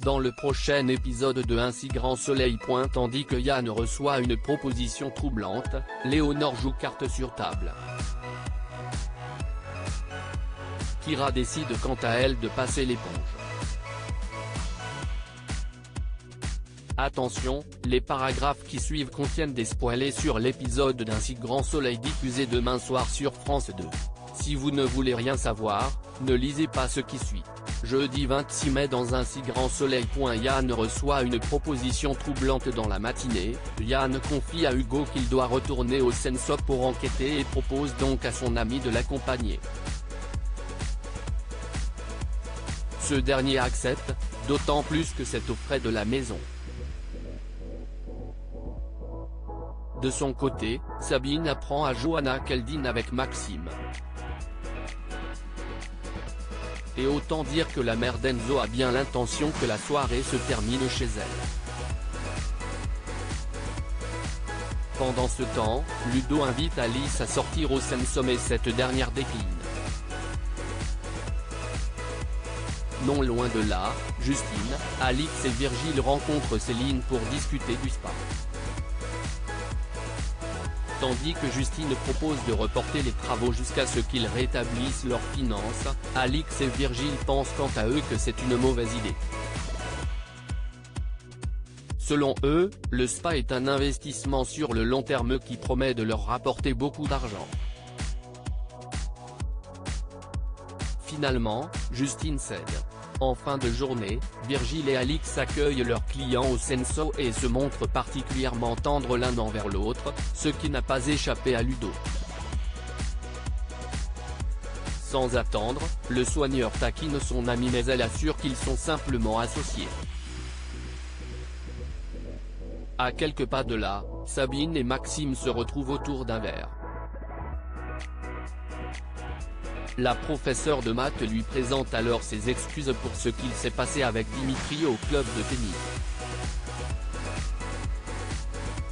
dans le prochain épisode de Un si grand soleil. Tandis que Yann reçoit une proposition troublante, Léonore joue carte sur table. Kyra décide quant à elle de passer l'éponge. Attention, les paragraphes qui suivent contiennent des spoilers sur l'épisode d'Un si grand soleil diffusé demain soir sur France 2. Si vous ne voulez rien savoir, ne lisez pas ce qui suit. Jeudi 26 mai dans Un si grand soleil. Yann reçoit une proposition troublante dans la matinée. Yann confie à Hugo qu'il doit retourner au CENSOP pour enquêter et propose donc à son ami de l'accompagner. Ce dernier accepte, d'autant plus que c'est aux frais de la maison. De son côté, Sabine apprend à Johanna qu'elle dîne avec Maxime. Et autant dire que la mère d'Enzo a bien l'intention que la soirée se termine chez elle. Pendant ce temps, Ludo invite Alice à sortir au CENSOP et cette dernière décline. Non loin de là, Justine, Alix et Virgile rencontrent Céline pour discuter du spa. Tandis que Justine propose de reporter les travaux jusqu'à ce qu'ils rétablissent leurs finances, Alix et Virgile pensent quant à eux que c'est une mauvaise idée. Selon eux, le spa est un investissement sur le long terme qui promet de leur rapporter beaucoup d'argent. Finalement, Justine cède. En fin de journée, Virgile et Alix accueillent leurs clients au CENSOP et se montrent particulièrement tendres l'un envers l'autre, ce qui n'a pas échappé à Ludo. Sans attendre, le soigneur taquine son ami mais elle assure qu'ils sont simplement associés. À quelques pas de là, Sabine et Maxime se retrouvent autour d'un verre. La professeure de maths lui présente alors ses excuses pour ce qu'il s'est passé avec Dimitri au club de tennis.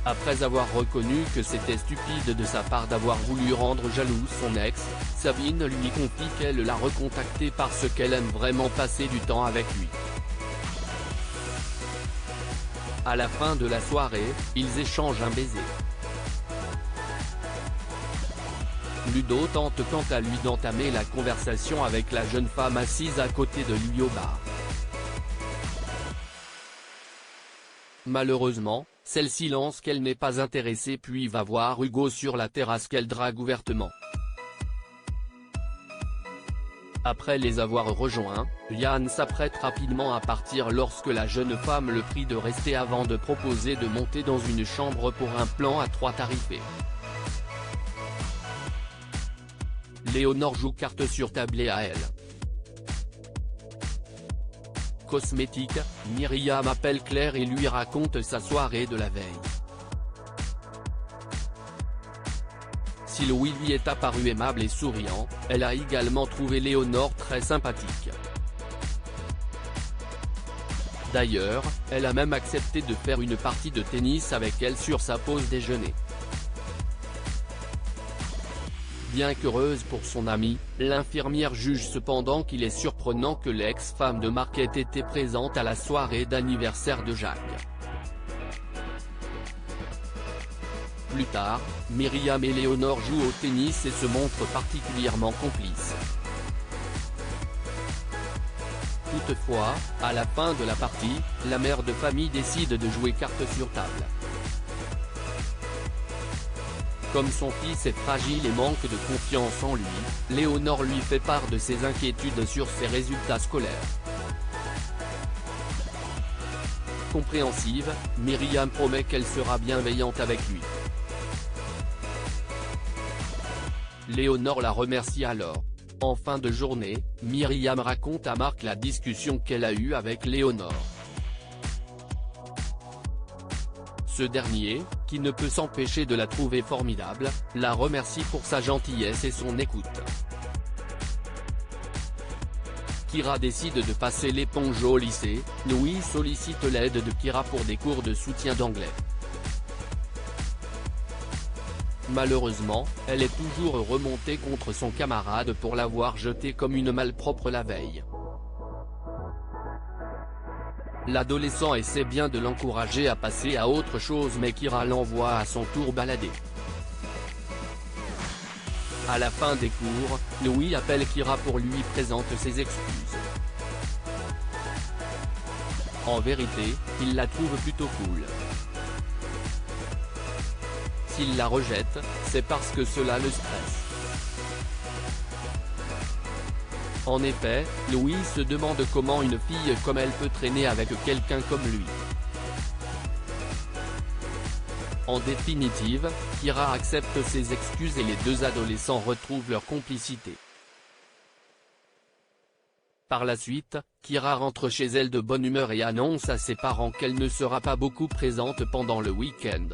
Après avoir reconnu que c'était stupide de sa part d'avoir voulu rendre jalouse son ex, Sabine lui confie qu'elle l'a recontacté parce qu'elle aime vraiment passer du temps avec lui. À la fin de la soirée, ils échangent un baiser. Ludo tente quant à lui d'entamer la conversation avec la jeune femme assise à côté de lui au bar. Malheureusement, celle-ci lance qu'elle n'est pas intéressée puis va voir Hugo sur la terrasse qu'elle drague ouvertement. Après les avoir rejoints, Yann s'apprête rapidement à partir lorsque la jeune femme le prie de rester avant de proposer de monter dans une chambre pour un plan à 3 tarifés. Léonore joue carte sur table et à elle. Cosmétique, Myriam appelle Claire et lui raconte sa soirée de la veille. Si Louis lui est apparu aimable et souriant, elle a également trouvé Léonore très sympathique. D'ailleurs, elle a même accepté de faire une partie de tennis avec elle sur sa pause déjeuner. Bien qu'heureuse pour son amie, l'infirmière juge cependant qu'il est surprenant que l'ex-femme de Marc ait été présente à la soirée d'anniversaire de Jacques. Plus tard, Myriam et Léonore jouent au tennis et se montrent particulièrement complices. Toutefois, à la fin de la partie, la mère de famille décide de jouer carte sur table. Comme son fils est fragile et manque de confiance en lui, Léonore lui fait part de ses inquiétudes sur ses résultats scolaires. Compréhensive, Myriam promet qu'elle sera bienveillante avec lui. Léonore la remercie alors. En fin de journée, Myriam raconte à Marc la discussion qu'elle a eue avec Léonore. Ce dernier, qui ne peut s'empêcher de la trouver formidable, la remercie pour sa gentillesse et son écoute. Kyra décide de passer l'éponge au lycée, Louis sollicite l'aide de Kyra pour des cours de soutien d'anglais. Malheureusement, elle est toujours remontée contre son camarade pour l'avoir jeté comme une malpropre la veille. L'adolescent essaie bien de l'encourager à passer à autre chose mais Kira l'envoie à son tour balader. À la fin des cours, Louis appelle Kira pour lui présenter ses excuses. En vérité, il la trouve plutôt cool. S'il la rejette, c'est parce que cela le stresse. En effet, Louis se demande comment une fille comme elle peut traîner avec quelqu'un comme lui. En définitive, Kira accepte ses excuses et les deux adolescents retrouvent leur complicité. Par la suite, Kira rentre chez elle de bonne humeur et annonce à ses parents qu'elle ne sera pas beaucoup présente pendant le week-end.